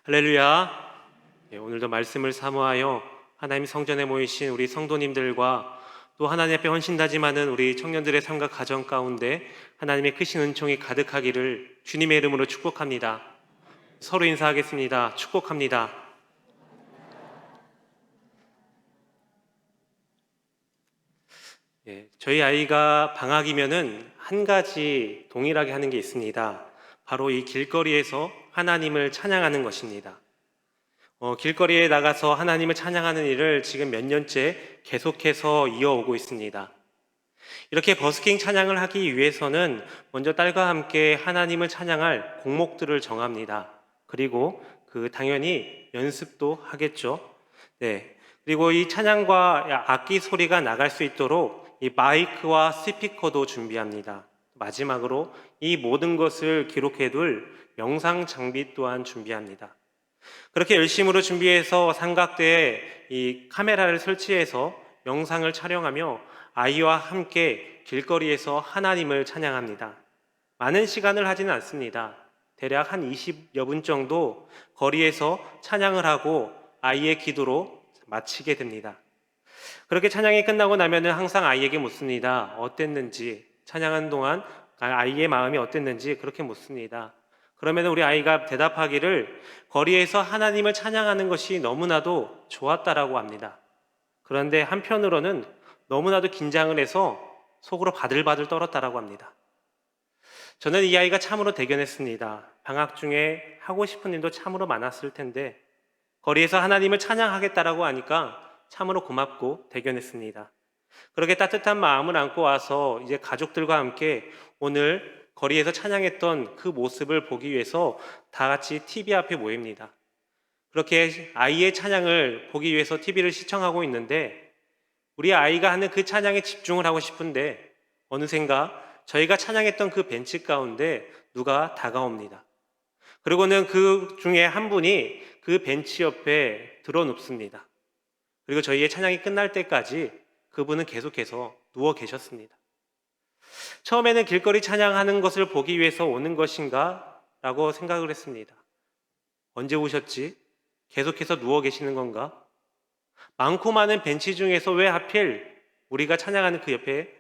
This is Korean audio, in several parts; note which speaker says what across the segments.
Speaker 1: 할렐루야. 오늘도 말씀을 사모하여 하나님 성전에 모이신 우리 성도님들과 또 하나님 앞에 헌신다짐하는 우리 청년들의 삶과 가정 가운데 하나님의 크신 은총이 가득하기를 주님의 이름으로 축복합니다. 서로 인사하겠습니다. 축복합니다. 저희 아이가 방학이면은 한 가지 동일하게 하는 게 있습니다. 바로 이 길거리에서 하나님을 찬양하는 것입니다. 길거리에 나가서 하나님을 찬양하는 일을 지금 몇 년째 계속해서 이어오고 있습니다. 이렇게 버스킹 찬양을 하기 위해서는 먼저 딸과 함께 하나님을 찬양할 곡목들을 정합니다. 그리고 당연히 연습도 하겠죠. 네. 그리고 이 찬양과 악기 소리가 나갈 수 있도록 이 마이크와 스피커도 준비합니다. 마지막으로 이 모든 것을 기록해둘 영상 장비 또한 준비합니다. 그렇게 열심으로 준비해서 삼각대에 이 카메라를 설치해서 영상을 촬영하며 아이와 함께 길거리에서 하나님을 찬양합니다. 많은 시간을 하지는 않습니다. 대략 한 20여 분 정도 거리에서 찬양을 하고 아이의 기도로 마치게 됩니다. 그렇게 찬양이 끝나고 나면은 항상 아이에게 묻습니다. 어땠는지, 찬양하는 동안 아이의 마음이 어땠는지 그렇게 묻습니다. 그러면 우리 아이가 대답하기를 거리에서 하나님을 찬양하는 것이 너무나도 좋았다라고 합니다. 그런데 한편으로는 너무나도 긴장을 해서 속으로 바들바들 떨었다라고 합니다. 저는 이 아이가 참으로 대견했습니다. 방학 중에 하고 싶은 일도 참으로 많았을 텐데 거리에서 하나님을 찬양하겠다라고 하니까 참으로 고맙고 대견했습니다. 그렇게 따뜻한 마음을 안고 와서 이제 가족들과 함께 오늘 거리에서 찬양했던 그 모습을 보기 위해서 다 같이 TV 앞에 모입니다. 그렇게 아이의 찬양을 보기 위해서 TV를 시청하고 있는데 우리 아이가 하는 그 찬양에 집중을 하고 싶은데 어느샌가 저희가 찬양했던 그 벤치 가운데 누가 다가옵니다. 그리고는 그 중에 한 분이 그 벤치 옆에 들어눕습니다. 그리고 저희의 찬양이 끝날 때까지 그분은 계속해서 누워 계셨습니다. 처음에는 길거리 찬양하는 것을 보기 위해서 오는 것인가? 라고 생각을 했습니다. 언제 오셨지? 계속해서 누워 계시는 건가? 많고 많은 벤치 중에서 왜 하필 우리가 찬양하는 그 옆에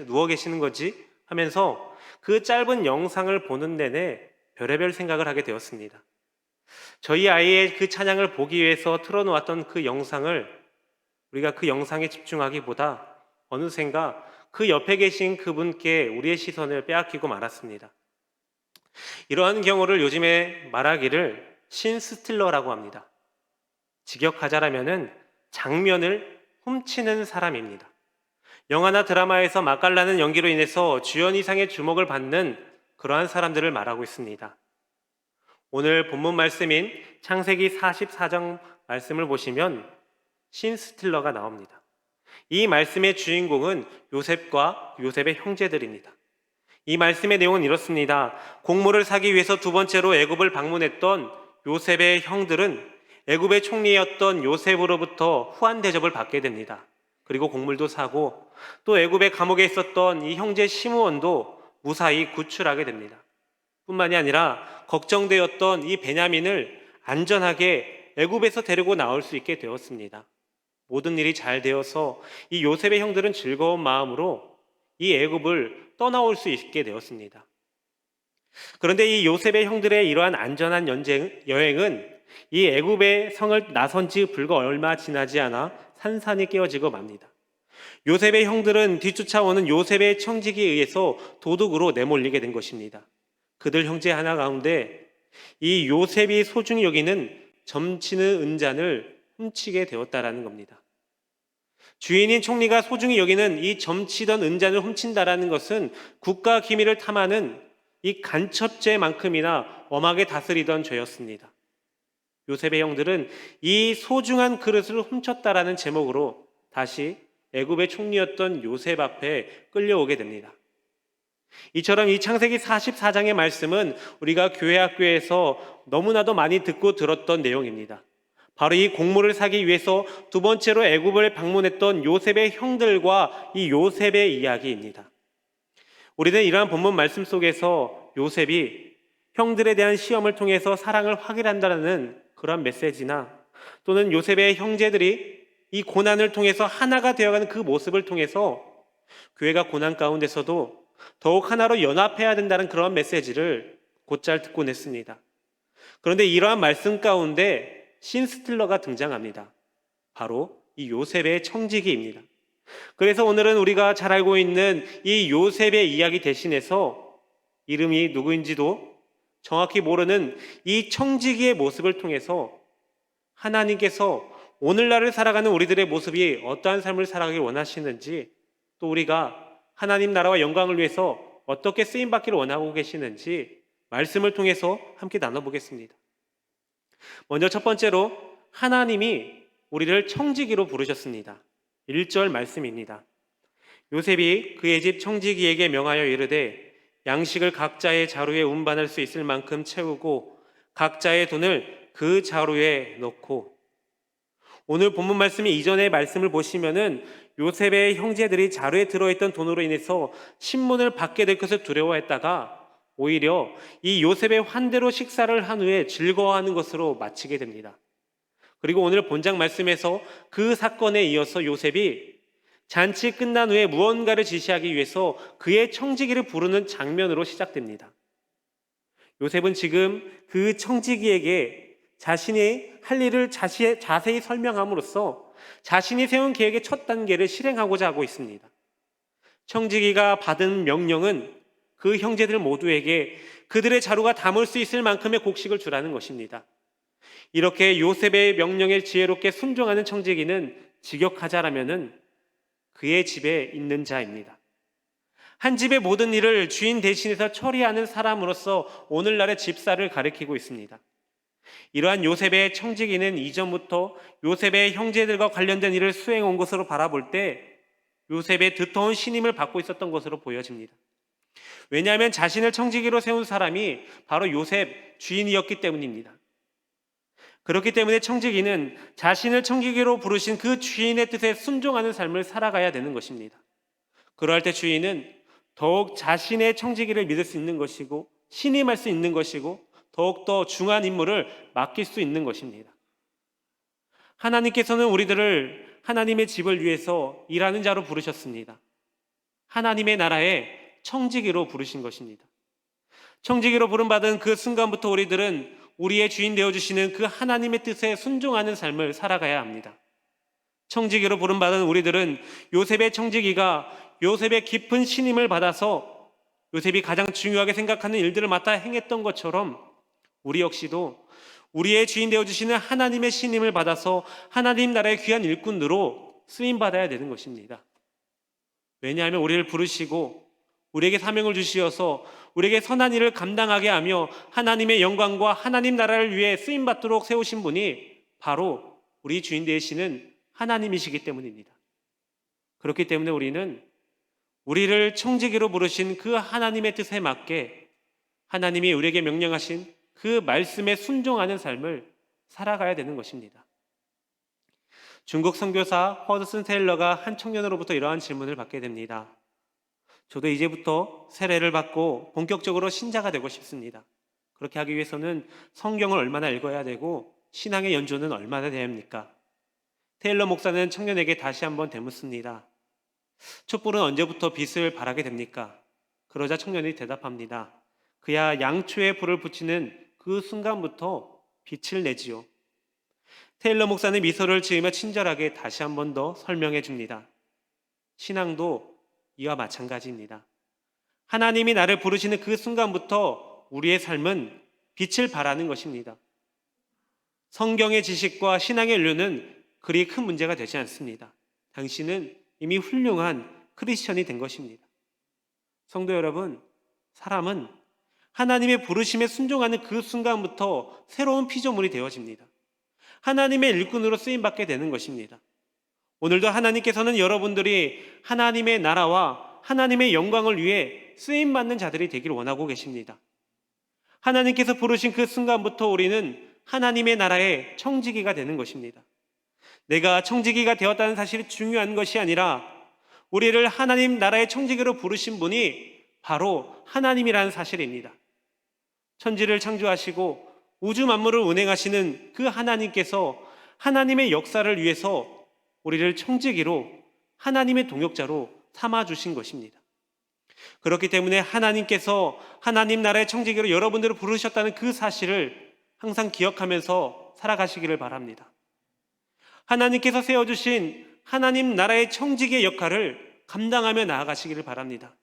Speaker 1: 누워 계시는 거지? 하면서 그 짧은 영상을 보는 내내 별의별 생각을 하게 되었습니다. 저희 아이의 그 찬양을 보기 위해서 틀어놓았던 그 영상을 우리가 그 영상에 집중하기보다 어느샌가 그 옆에 계신 그분께 우리의 시선을 빼앗기고 말았습니다. 이러한 경우를 요즘에 말하기를 신스틸러라고 합니다. 직역하자라면은 장면을 훔치는 사람입니다. 영화나 드라마에서 맛깔나는 연기로 인해서 주연 이상의 주목을 받는 그러한 사람들을 말하고 있습니다. 오늘 본문 말씀인 창세기 44장 말씀을 보시면 신스틸러가 나옵니다. 이 말씀의 주인공은 요셉과 요셉의 형제들입니다. 이 말씀의 내용은 이렇습니다. 곡물을 사기 위해서 두 번째로 애굽을 방문했던 요셉의 형들은 애굽의 총리였던 요셉으로부터 후한 대접을 받게 됩니다. 그리고 곡물도 사고 또 애굽의 감옥에 있었던 이 형제 시므온도 무사히 구출하게 됩니다. 뿐만이 아니라 걱정되었던 이 베냐민을 안전하게 애굽에서 데리고 나올 수 있게 되었습니다. 모든 일이 잘 되어서 이 요셉의 형들은 즐거운 마음으로 이 애굽을 떠나올 수 있게 되었습니다. 그런데 이 요셉의 형들의 이러한 안전한 여행은 이 애굽의 성을 나선 지 불과 얼마 지나지 않아 산산이 깨어지고 맙니다. 요셉의 형들은 뒤쫓아오는 요셉의 청직에 의해서 도둑으로 내몰리게 된 것입니다. 그들 형제 하나 가운데 이 요셉이 소중히 여기는 점치는 은잔을 훔치게 되었다라는 겁니다. 주인인 총리가 소중히 여기는 이 점치던 은잔을 훔친다라는 것은 국가 기밀을 탐하는 이 간첩죄만큼이나 엄하게 다스리던 죄였습니다. 요셉의 형들은 이 소중한 그릇을 훔쳤다라는 제목으로 다시 애굽의 총리였던 요셉 앞에 끌려오게 됩니다. 이처럼 이 창세기 44장의 말씀은 우리가 교회 학교에서 너무나도 많이 듣고 들었던 내용입니다. 바로 이 곡물을 사기 위해서 두 번째로 애굽을 방문했던 요셉의 형들과 이 요셉의 이야기입니다. 우리는 이러한 본문 말씀 속에서 요셉이 형들에 대한 시험을 통해서 사랑을 확인한다는 그런 메시지나, 또는 요셉의 형제들이 이 고난을 통해서 하나가 되어가는 그 모습을 통해서 교회가 고난 가운데서도 더욱 하나로 연합해야 된다는 그런 메시지를 곧잘 듣곤 했습니다. 그런데 이러한 말씀 가운데 신스틸러가 등장합니다. 바로 이 요셉의 청지기입니다. 그래서 오늘은 우리가 잘 알고 있는 이 요셉의 이야기 대신해서 이름이 누구인지도 정확히 모르는 이 청지기의 모습을 통해서 하나님께서 오늘날을 살아가는 우리들의 모습이 어떠한 삶을 살아가길 원하시는지, 또 우리가 하나님 나라와 영광을 위해서 어떻게 쓰임받기를 원하고 계시는지 말씀을 통해서 함께 나눠보겠습니다. 먼저 첫 번째로 하나님이 우리를 청지기로 부르셨습니다. 1절 말씀입니다. 요셉이 그의 집 청지기에게 명하여 이르되 양식을 각자의 자루에 운반할 수 있을 만큼 채우고 각자의 돈을 그 자루에 넣고. 오늘 본문 말씀이 이전의 말씀을 보시면은 요셉의 형제들이 자루에 들어있던 돈으로 인해서 신문을 받게 될 것을 두려워했다가 오히려 이 요셉의 환대로 식사를 한 후에 즐거워하는 것으로 마치게 됩니다. 그리고 오늘 본장 말씀에서 그 사건에 이어서 요셉이 잔치 끝난 후에 무언가를 지시하기 위해서 그의 청지기를 부르는 장면으로 시작됩니다. 요셉은 지금 그 청지기에게 자신이 할 일을 자세히 설명함으로써 자신이 세운 계획의 첫 단계를 실행하고자 하고 있습니다. 청지기가 받은 명령은 그 형제들 모두에게 그들의 자루가 담을 수 있을 만큼의 곡식을 주라는 것입니다. 이렇게 요셉의 명령에 지혜롭게 순종하는 청지기는 직역하자라면은 그의 집에 있는 자입니다. 한 집의 모든 일을 주인 대신해서 처리하는 사람으로서 오늘날의 집사를 가리키고 있습니다. 이러한 요셉의 청지기는 이전부터 요셉의 형제들과 관련된 일을 수행한 것으로 바라볼 때 요셉의 두터운 신임을 받고 있었던 것으로 보여집니다. 왜냐하면 자신을 청지기로 세운 사람이 바로 요셉 주인이었기 때문입니다. 그렇기 때문에 청지기는 자신을 청지기로 부르신 그 주인의 뜻에 순종하는 삶을 살아가야 되는 것입니다. 그러할 때 주인은 더욱 자신의 청지기를 믿을 수 있는 것이고 신임할 수 있는 것이고 더욱더 중요한 임무를 맡길 수 있는 것입니다. 하나님께서는 우리들을 하나님의 집을 위해서 일하는 자로 부르셨습니다. 하나님의 나라에 청지기로 부르신 것입니다. 청지기로 부름받은 그 순간부터 우리들은 우리의 주인 되어주시는 그 하나님의 뜻에 순종하는 삶을 살아가야 합니다. 청지기로 부름받은 우리들은 요셉의 청지기가 요셉의 깊은 신임을 받아서 요셉이 가장 중요하게 생각하는 일들을 맡아 행했던 것처럼 우리 역시도 우리의 주인 되어주시는 하나님의 신임을 받아서 하나님 나라의 귀한 일꾼으로 쓰임받아야 되는 것입니다. 왜냐하면 우리를 부르시고 우리에게 사명을 주시어서 우리에게 선한 일을 감당하게 하며 하나님의 영광과 하나님 나라를 위해 쓰임받도록 세우신 분이 바로 우리 주인 되시는 하나님이시기 때문입니다. 그렇기 때문에 우리는 우리를 청지기로 부르신 그 하나님의 뜻에 맞게 하나님이 우리에게 명령하신 그 말씀에 순종하는 삶을 살아가야 되는 것입니다. 중국 선교사 허드슨 테일러가 한 청년으로부터 이러한 질문을 받게 됩니다. 저도 이제부터 세례를 받고 본격적으로 신자가 되고 싶습니다. 그렇게 하기 위해서는 성경을 얼마나 읽어야 되고 신앙의 연조는 얼마나 돼야 합니까? 테일러 목사는 청년에게 다시 한번 되묻습니다. 촛불은 언제부터 빛을 발하게 됩니까? 그러자 청년이 대답합니다. 그야 양초에 불을 붙이는 그 순간부터 빛을 내지요. 테일러 목사는 미소를 지으며 친절하게 다시 한 번 더 설명해 줍니다. 신앙도 이와 마찬가지입니다. 하나님이 나를 부르시는 그 순간부터 우리의 삶은 빛을 발하는 것입니다. 성경의 지식과 신앙의 연료는 그리 큰 문제가 되지 않습니다. 당신은 이미 훌륭한 크리스천이 된 것입니다. 성도 여러분, 사람은 하나님의 부르심에 순종하는 그 순간부터 새로운 피조물이 되어집니다. 하나님의 일꾼으로 쓰임받게 되는 것입니다. 오늘도 하나님께서는 여러분들이 하나님의 나라와 하나님의 영광을 위해 쓰임받는 자들이 되기를 원하고 계십니다. 하나님께서 부르신 그 순간부터 우리는 하나님의 나라의 청지기가 되는 것입니다. 내가 청지기가 되었다는 사실이 중요한 것이 아니라 우리를 하나님 나라의 청지기로 부르신 분이 바로 하나님이라는 사실입니다. 천지를 창조하시고 우주 만물을 운행하시는 그 하나님께서 하나님의 역사를 위해서 우리를 청지기로 하나님의 동역자로 삼아주신 것입니다. 그렇기 때문에 하나님께서 하나님 나라의 청지기로 여러분들을 부르셨다는 그 사실을 항상 기억하면서 살아가시기를 바랍니다. 하나님께서 세워주신 하나님 나라의 청지기의 역할을 감당하며 나아가시기를 바랍니다.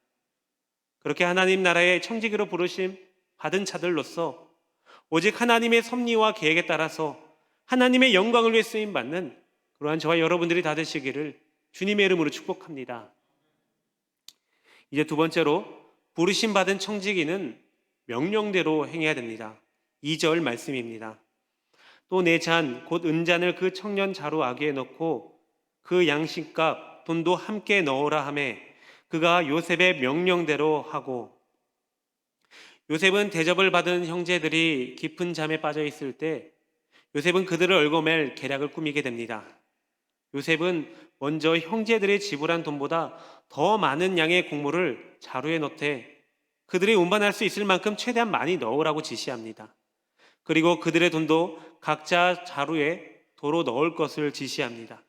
Speaker 1: 그렇게 하나님 나라의 청지기로 부르심 받은 자들로서 오직 하나님의 섭리와 계획에 따라서 하나님의 영광을 위해 쓰임받는 그러한 저와 여러분들이 다 되시기를 주님의 이름으로 축복합니다. 이제 두 번째로 부르심 받은 청지기는 명령대로 행해야 됩니다. 2절 말씀입니다. 또 내 잔 곧 은잔을 그 청년 자루 아귀에 넣고 그 양식값 돈도 함께 넣으라 하매 그가 요셉의 명령대로 하고. 요셉은 대접을 받은 형제들이 깊은 잠에 빠져 있을 때 요셉은 그들을 얽어맬 계략을 꾸미게 됩니다. 요셉은 먼저 형제들이 지불한 돈보다 더 많은 양의 곡물을 자루에 넣되 그들이 운반할 수 있을 만큼 최대한 많이 넣으라고 지시합니다. 그리고 그들의 돈도 각자 자루에 도로 넣을 것을 지시합니다.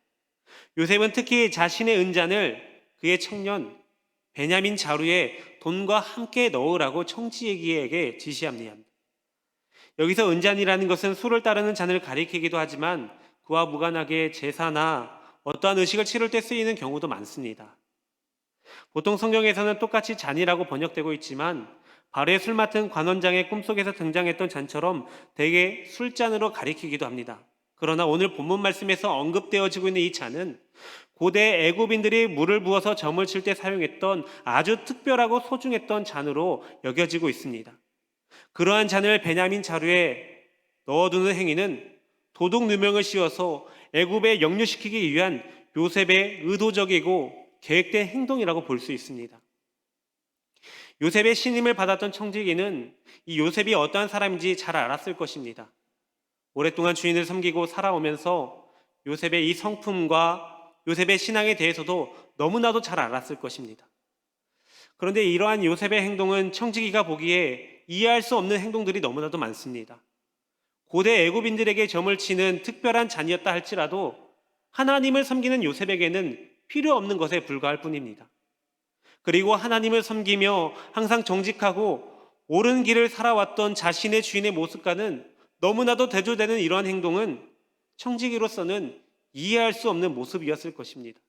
Speaker 1: 요셉은 특히 자신의 은잔을 그의 청년 베냐민 자루에 돈과 함께 넣으라고 청지기에게 지시합니다. 여기서 은잔이라는 것은 수를 따르는 잔을 가리키기도 하지만 그와 무관하게 제사나 어떠한 의식을 치를 때 쓰이는 경우도 많습니다. 보통 성경에서는 똑같이 잔이라고 번역되고 있지만 바로의 술 맡은 관원장의 꿈속에서 등장했던 잔처럼 대개 술잔으로 가리키기도 합니다. 그러나 오늘 본문 말씀에서 언급되어지고 있는 이 잔은 고대 애굽인들이 물을 부어서 점을 칠 때 사용했던 아주 특별하고 소중했던 잔으로 여겨지고 있습니다. 그러한 잔을 베냐민 자루에 넣어두는 행위는 도둑 누명을 씌워서 애굽에 역류시키기 위한 요셉의 의도적이고 계획된 행동이라고 볼 수 있습니다. 요셉의 신임을 받았던 청지기는 이 요셉이 어떠한 사람인지 잘 알았을 것입니다. 오랫동안 주인을 섬기고 살아오면서 요셉의 이 성품과 요셉의 신앙에 대해서도 너무나도 잘 알았을 것입니다. 그런데 이러한 요셉의 행동은 청지기가 보기에 이해할 수 없는 행동들이 너무나도 많습니다. 고대 애굽인들에게 점을 치는 특별한 잔이었다 할지라도 하나님을 섬기는 요셉에게는 필요 없는 것에 불과할 뿐입니다. 그리고 하나님을 섬기며 항상 정직하고 옳은 길을 살아왔던 자신의 주인의 모습과는 너무나도 대조되는 이러한 행동은 청지기로서는 이해할 수 없는 모습이었을 것입니다.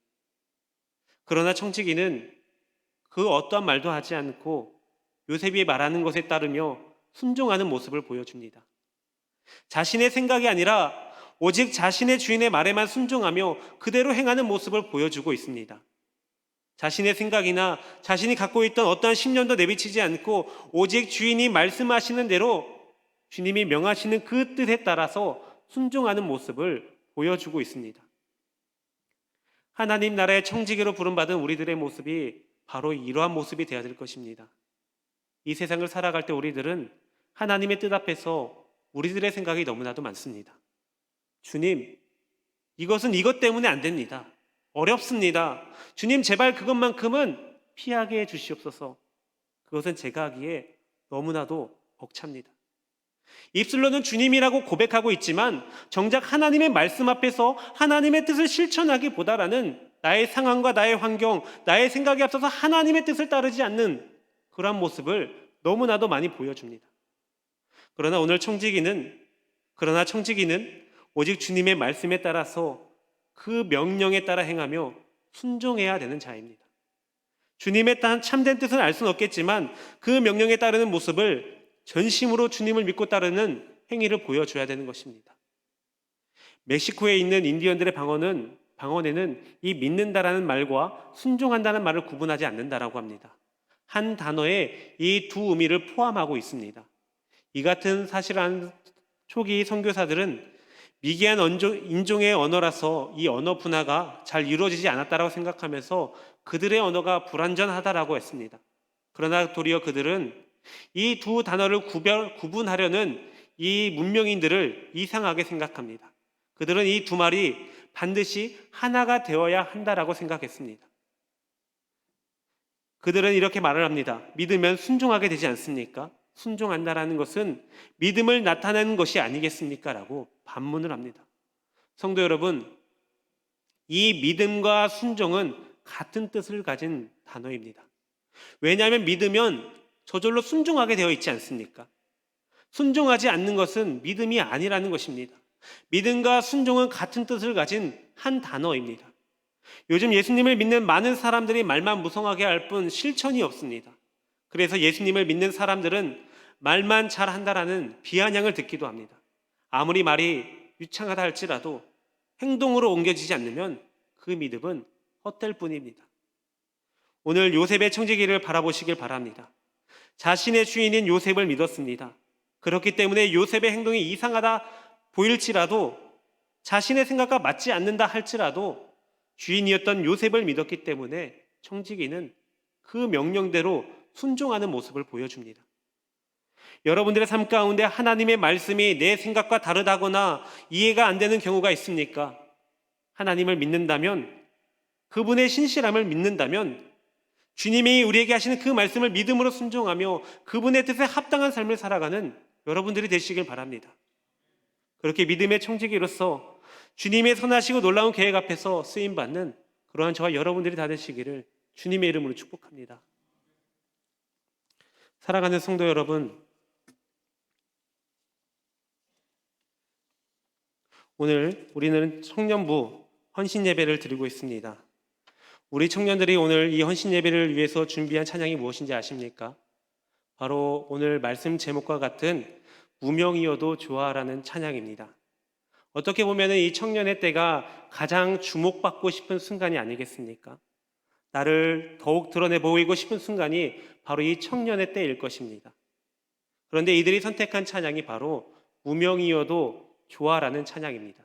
Speaker 1: 그러나 청지기는 그 어떠한 말도 하지 않고 요셉이 말하는 것에 따르며 순종하는 모습을 보여줍니다. 자신의 생각이 아니라 오직 자신의 주인의 말에만 순종하며 그대로 행하는 모습을 보여주고 있습니다. 자신의 생각이나 자신이 갖고 있던 어떠한 신념도 내비치지 않고 오직 주인이 말씀하시는 대로 주님이 명하시는 그 뜻에 따라서 순종하는 모습을 보여주고 있습니다. 하나님 나라의 청지기로 부름받은 우리들의 모습이 바로 이러한 모습이 되어야 될 것입니다. 이 세상을 살아갈 때 우리들은 하나님의 뜻 앞에서 우리들의 생각이 너무나도 많습니다. 주님, 이것은 이것 때문에 안 됩니다. 어렵습니다. 주님, 제발 그것만큼은 피하게 해주시옵소서. 그것은 제가 하기에 너무나도 벅찹니다. 입술로는 주님이라고 고백하고 있지만 정작 하나님의 말씀 앞에서 하나님의 뜻을 실천하기보다라는 나의 상황과 나의 환경, 나의 생각에 앞서서 하나님의 뜻을 따르지 않는 그러한 모습을 너무나도 많이 보여줍니다. 그러나 청지기는 오직 주님의 말씀에 따라서 그 명령에 따라 행하며 순종해야 되는 자입니다. 주님의 참된 뜻은 알 수는 없겠지만 그 명령에 따르는 모습을 전심으로 주님을 믿고 따르는 행위를 보여줘야 되는 것입니다. 멕시코에 있는 인디언들의 방언에는 이 믿는다라는 말과 순종한다는 말을 구분하지 않는다라고 합니다. 한 단어에 이 두 의미를 포함하고 있습니다. 이 같은 사실을 안 초기 선교사들은 미개한 인종의 언어라서 이 언어 분화가 잘 이루어지지 않았다라고 생각하면서 그들의 언어가 불완전하다라고 했습니다. 그러나 도리어 그들은 이 두 단어를 구분하려는 이 문명인들을 이상하게 생각합니다. 그들은 이 두 말이 반드시 하나가 되어야 한다라고 생각했습니다. 그들은 이렇게 말을 합니다. 믿으면 순종하게 되지 않습니까?
Speaker 2: 순종한다라는 것은 믿음을 나타내는 것이 아니겠습니까? 라고 반문을 합니다. 성도 여러분, 이 믿음과 순종은 같은 뜻을 가진 단어입니다. 왜냐하면 믿으면 저절로 순종하게 되어 있지 않습니까? 순종하지 않는 것은 믿음이 아니라는 것입니다. 믿음과 순종은 같은 뜻을 가진 한 단어입니다. 요즘 예수님을 믿는 많은 사람들이 말만 무성하게 할 뿐 실천이 없습니다. 그래서 예수님을 믿는 사람들은 말만 잘한다라는 비아냥을 듣기도 합니다. 아무리 말이 유창하다 할지라도 행동으로 옮겨지지 않으면 그 믿음은 헛될 뿐입니다. 오늘 요셉의 청지기를 바라보시길 바랍니다. 자신의 주인인 요셉을 믿었습니다. 그렇기 때문에 요셉의 행동이 이상하다 보일지라도, 자신의 생각과 맞지 않는다 할지라도 주인이었던 요셉을 믿었기 때문에 청지기는 그 명령대로 순종하는 모습을 보여줍니다. 여러분들의 삶 가운데 하나님의 말씀이 내 생각과 다르다거나 이해가 안 되는 경우가 있습니까? 하나님을 믿는다면, 그분의 신실함을 믿는다면 주님이 우리에게 하시는 그 말씀을 믿음으로 순종하며 그분의 뜻에 합당한 삶을 살아가는 여러분들이 되시길 바랍니다. 그렇게 믿음의 청지기로서 주님의 선하시고 놀라운 계획 앞에서 쓰임받는 그러한 저와 여러분들이 다 되시기를 주님의 이름으로 축복합니다. 사랑하는 성도 여러분, 오늘 우리는 청년부 헌신 예배를 드리고 있습니다. 우리 청년들이 오늘 이 헌신 예배를 위해서 준비한 찬양이 무엇인지 아십니까? 바로 오늘 말씀 제목과 같은 무명이어도 좋아라는 찬양입니다. 어떻게 보면 이 청년의 때가 가장 주목받고 싶은 순간이 아니겠습니까? 나를 더욱 드러내 보이고 싶은 순간이 바로 이 청년의 때일 것입니다. 그런데 이들이 선택한 찬양이 바로 무명이어도 좋아라는 찬양입니다.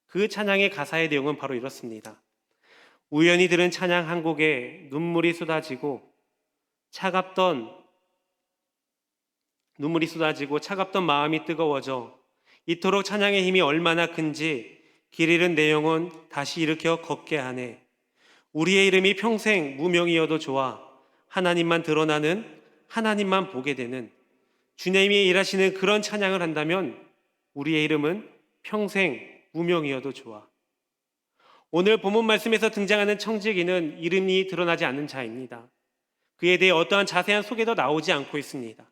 Speaker 2: 그 찬양의 가사의 내용은 바로 이렇습니다. 우연히 들은 찬양 한 곡에 눈물이 쏟아지고 차갑던 마음이 뜨거워져 이토록 찬양의 힘이 얼마나 큰지 길 잃은 내 영혼 다시 일으켜 걷게 하네. 우리의 이름이 평생 무명이어도 좋아. 하나님만 드러나는, 하나님만 보게 되는, 주님이 일하시는 그런 찬양을 한다면 우리의 이름은 평생 무명이어도 좋아. 오늘 본문 말씀에서 등장하는 청지기는 이름이 드러나지 않는 자입니다. 그에 대해 어떠한 자세한 소개도 나오지 않고 있습니다.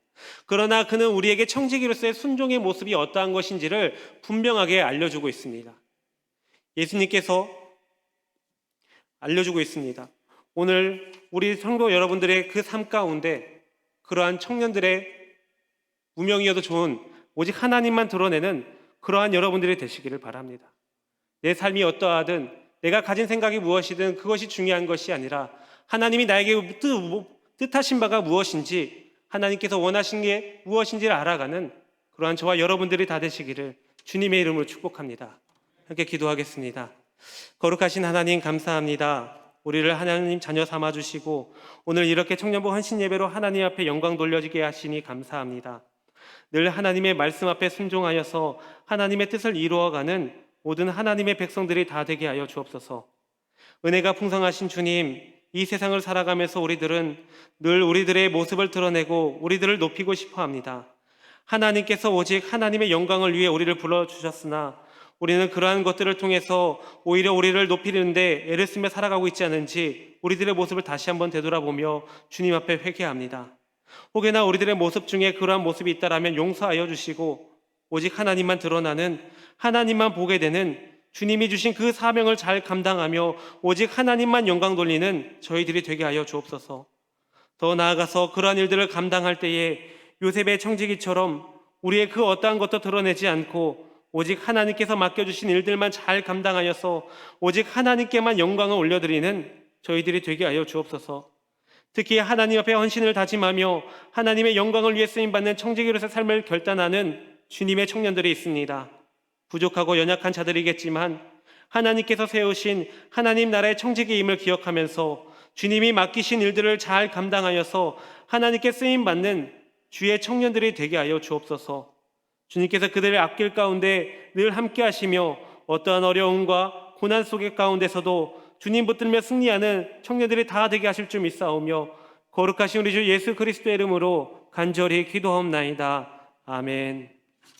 Speaker 2: 그러나 그는 우리에게 청지기로서의 순종의 모습이 어떠한 것인지를 분명하게 알려주고 있습니다. 예수님께서 알려주고 있습니다. 오늘 우리 성도 여러분들의 그 삶 가운데 그러한 청년들의 무명이어도 좋은 오직 하나님만 드러내는 그러한 여러분들이 되시기를 바랍니다. 내 삶이 어떠하든 내가 가진 생각이 무엇이든 그것이 중요한 것이 아니라 하나님이 나에게 뜻하신 바가 무엇인지, 하나님께서 원하신 게 무엇인지를 알아가는 그러한 저와 여러분들이 다 되시기를 주님의 이름으로 축복합니다. 함께 기도하겠습니다. 거룩하신 하나님 감사합니다. 우리를 하나님 자녀 삼아주시고 오늘 이렇게 청년부 헌신 예배로 하나님 앞에 영광 돌려지게 하시니 감사합니다. 늘 하나님의 말씀 앞에 순종하여서 하나님의 뜻을 이루어가는 모든 하나님의 백성들이 다 되게 하여 주옵소서. 은혜가 풍성하신 주님, 이 세상을 살아가면서 우리들은 늘 우리들의 모습을 드러내고 우리들을 높이고 싶어 합니다. 하나님께서 오직 하나님의 영광을 위해 우리를 불러주셨으나 우리는 그러한 것들을 통해서 오히려 우리를 높이는데 애를 쓰며 살아가고 있지 않은지 우리들의 모습을 다시 한번 되돌아보며 주님 앞에 회개합니다. 혹여나 우리들의 모습 중에 그러한 모습이 있다라면 용서하여 주시고 오직 하나님만 드러나는, 하나님만 보게 되는, 주님이 주신 그 사명을 잘 감당하며 오직 하나님만 영광 돌리는 저희들이 되게 하여 주옵소서. 더 나아가서 그러한 일들을 감당할 때에 요셉의 청지기처럼 우리의 그 어떠한 것도 드러내지 않고 오직 하나님께서 맡겨주신 일들만 잘 감당하여서 오직 하나님께만 영광을 올려드리는 저희들이 되게 하여 주옵소서. 특히 하나님 앞에 헌신을 다짐하며 하나님의 영광을 위해 쓰임받는 청지기로서의 삶을 결단하는 주님의 청년들이 있습니다. 부족하고 연약한 자들이겠지만 하나님께서 세우신 하나님 나라의 청지기임을 기억하면서 주님이 맡기신 일들을 잘 감당하여서 하나님께 쓰임받는 주의 청년들이 되게 하여 주옵소서. 주님께서 그들을 아낄 가운데 늘 함께 하시며 어떠한 어려움과 고난 속의 가운데서도 주님 붙들며 승리하는 청년들이 다 되게 하실 줄 믿사오며 거룩하신 우리 주 예수 그리스도의 이름으로 간절히 기도하옵나이다. 아멘.